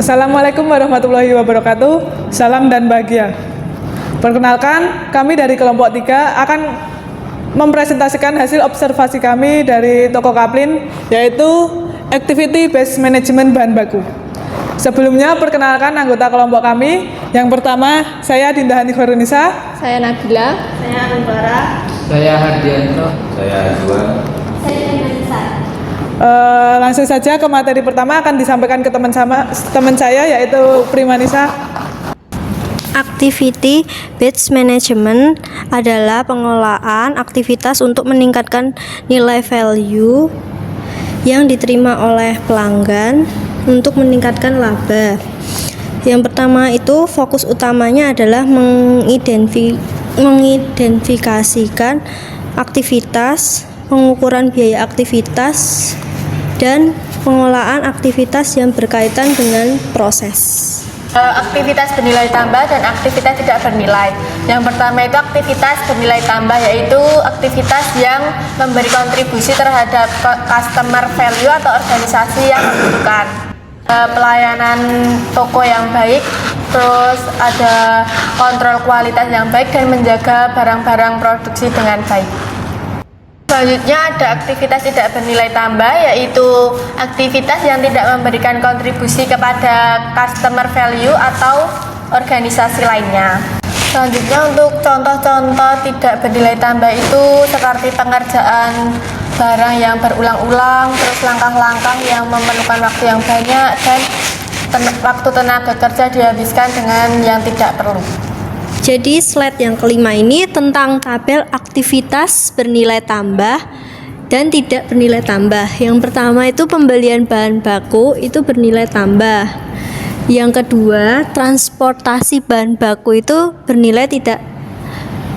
Assalamualaikum warahmatullahi wabarakatuh. Salam dan bahagia. Perkenalkan, kami dari kelompok 3 akan mempresentasikan hasil observasi kami dari toko Kaplin, yaitu Activity Based Management bahan baku. Sebelumnya, perkenalkan anggota kelompok kami. Yang pertama, saya Dinda Hani Khorunisa. Saya Nabila. Saya Anubara. Saya Hardianto. Saya Azwan. Saya Nisa. Langsung saja ke materi pertama akan disampaikan ke teman saya, yaitu Primanisa. Activity Based Management adalah pengelolaan aktivitas untuk meningkatkan nilai value yang diterima oleh pelanggan untuk meningkatkan laba. Yang pertama itu fokus utamanya adalah mengidentifikasikan aktivitas, pengukuran biaya aktivitas, dan pengelolaan aktivitas yang berkaitan dengan proses. Aktivitas bernilai tambah dan aktivitas tidak bernilai. Yang pertama itu aktivitas bernilai tambah, yaitu aktivitas yang memberi kontribusi terhadap customer value atau organisasi yang membutuhkan. Pelayanan toko yang baik, terus ada kontrol kualitas yang baik dan menjaga barang-barang produksi dengan baik. Selanjutnya ada aktivitas tidak bernilai tambah, yaitu aktivitas yang tidak memberikan kontribusi kepada customer value atau organisasi lainnya. Selanjutnya untuk contoh-contoh tidak bernilai tambah itu seperti pengerjaan barang yang berulang-ulang, terus langkah-langkah yang memerlukan waktu yang banyak, dan waktu tenaga kerja dihabiskan dengan yang tidak perlu. Jadi slide yang kelima ini tentang tabel aktivitas bernilai tambah dan tidak bernilai tambah. Yang pertama itu pembelian bahan baku itu bernilai tambah. Yang kedua, transportasi bahan baku itu bernilai tidak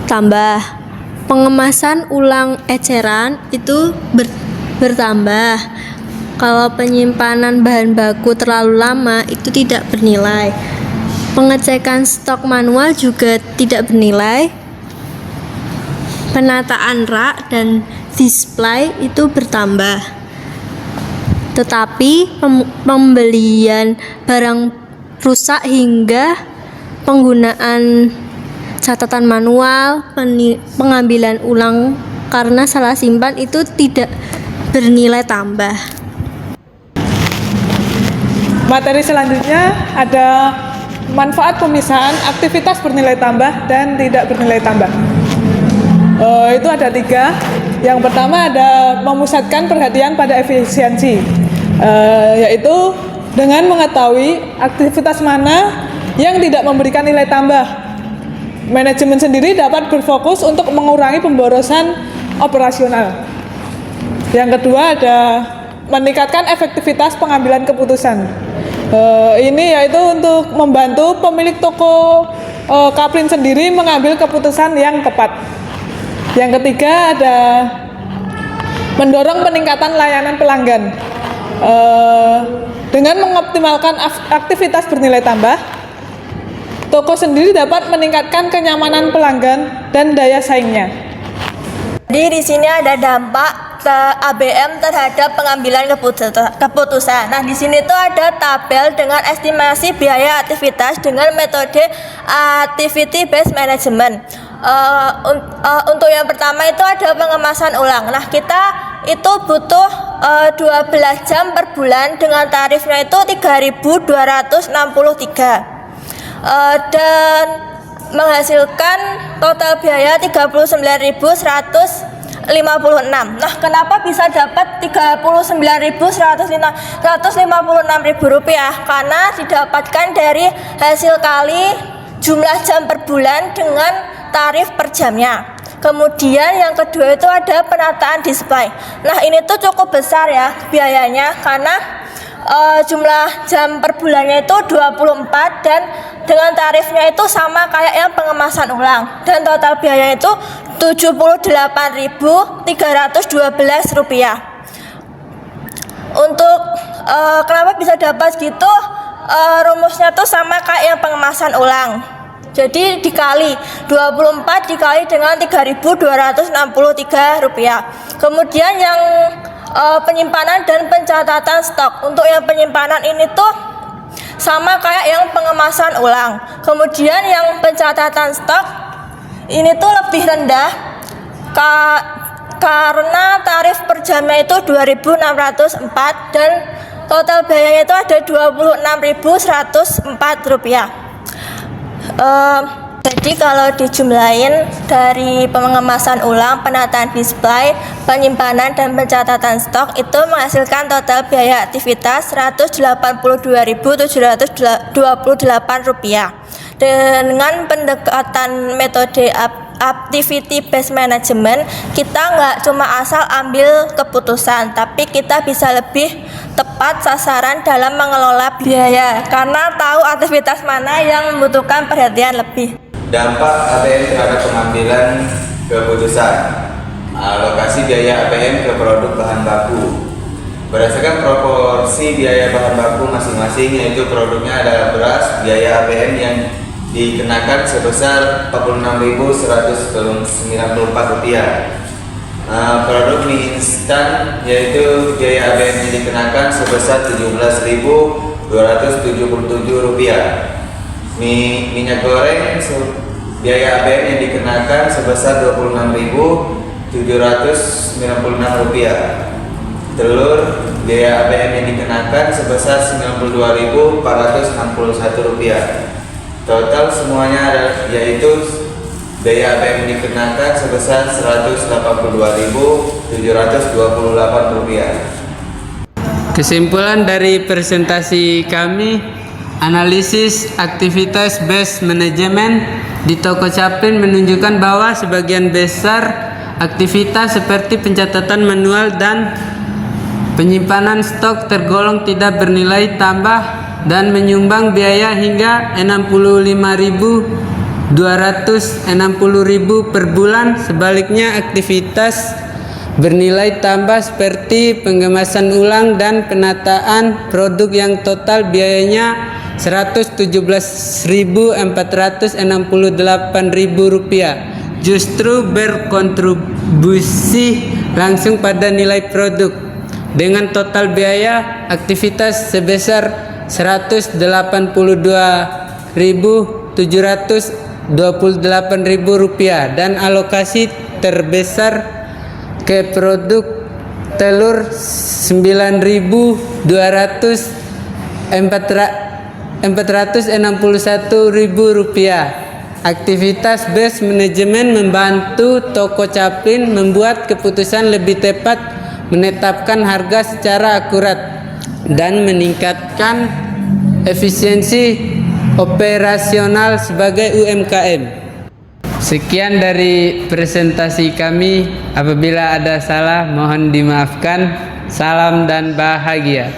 tambah. Pengemasan ulang eceran itu bertambah. Kalau penyimpanan bahan baku terlalu lama itu tidak bernilai. Pengecekan stok manual juga tidak bernilai. Penataan rak dan display itu bertambah. Tetapi pembelian barang rusak hingga penggunaan catatan manual, pengambilan ulang karena salah simpan itu tidak bernilai tambah. Materi selanjutnya ada manfaat pemisahan aktivitas bernilai tambah dan tidak bernilai tambah. Itu ada 3. Yang pertama ada memusatkan perhatian pada efisiensi, yaitu dengan mengetahui aktivitas mana yang tidak memberikan nilai tambah. Manajemen sendiri dapat berfokus untuk mengurangi pemborosan operasional. Yang kedua ada meningkatkan efektivitas pengambilan keputusan. Ini yaitu untuk membantu pemilik toko Kaplin sendiri mengambil keputusan yang tepat. Yang ketiga ada mendorong peningkatan layanan pelanggan. Dengan mengoptimalkan aktivitas bernilai tambah, toko sendiri dapat meningkatkan kenyamanan pelanggan dan daya saingnya. Jadi di sini ada dampak ABM terhadap pengambilan keputusan. Nah, di sini tuh ada tabel dengan estimasi biaya aktivitas dengan metode Activity Based Management. Untuk yang pertama itu ada pengemasan ulang. Nah, kita itu butuh 12 jam per bulan dengan tarifnya itu 3.263 dan menghasilkan total biaya 39.156. Nah, kenapa bisa dapat 39.156 rupiah? Karena didapatkan dari hasil kali jumlah jam per bulan dengan tarif per jamnya. Kemudian yang kedua itu ada penataan display. Nah, ini tuh cukup besar ya biayanya karena jumlah jam per bulannya itu 24 dan dengan tarifnya itu sama kayak yang pengemasan ulang, dan total biayanya itu 78.312 rupiah. Untuk kenapa bisa dapat gitu, rumusnya tuh sama kayak yang pengemasan ulang. Jadi dikali 24 dikali dengan 3.263 rupiah. Kemudian yang penyimpanan dan pencatatan stok. Untuk yang penyimpanan ini tuh sama kayak yang pengemasan ulang. Kemudian yang pencatatan stok ini tuh lebih rendah karena tarif per jamnya itu 2.604 dan total biayanya itu ada Rp26.104. Jadi kalau dijumlahin dari pengemasan ulang, penataan display, penyimpanan dan pencatatan stok itu menghasilkan total biaya aktivitas Rp182.728. Dengan pendekatan metode activity based management, kita nggak cuma asal ambil keputusan, tapi kita bisa lebih tepat sasaran dalam mengelola biaya karena tahu aktivitas mana yang membutuhkan perhatian lebih. Dampak APM terhadap pengambilan keputusan. Alokasi biaya APM ke produk bahan baku. Berdasarkan proporsi biaya bahan baku masing-masing, yaitu produknya adalah beras, biaya APM yang dikenakan sebesar Rp46.194. Produk mie instan, yaitu biaya APM yang dikenakan sebesar Rp17.277. Minyak goreng, biaya APM yang dikenakan sebesar Rp26.796. Telur, biaya APM yang dikenakan sebesar Rp92.461. Total semuanya yaitu biaya APM yang dikenakan sebesar Rp182.728. Kesimpulan dari presentasi kami, analisis aktivitas based management di toko Caplin menunjukkan bahwa sebagian besar aktivitas seperti pencatatan manual dan penyimpanan stok tergolong tidak bernilai tambah dan menyumbang biaya hingga Rp65.260.000 per bulan. Sebaliknya, aktivitas bernilai tambah seperti pengemasan ulang dan penataan produk yang total biayanya Rp117.468.000 justru berkontribusi langsung pada nilai produk. Dengan total biaya aktivitas sebesar Rp182.728.000 dan alokasi terbesar ke produk telur Rp9.461.000. Aktivitas based management membantu toko Caplin membuat keputusan lebih tepat, menetapkan harga secara akurat, dan meningkatkan efisiensi operasional sebagai UMKM. Sekian dari presentasi kami. Apabila ada salah, mohon dimaafkan. Salam dan bahagia.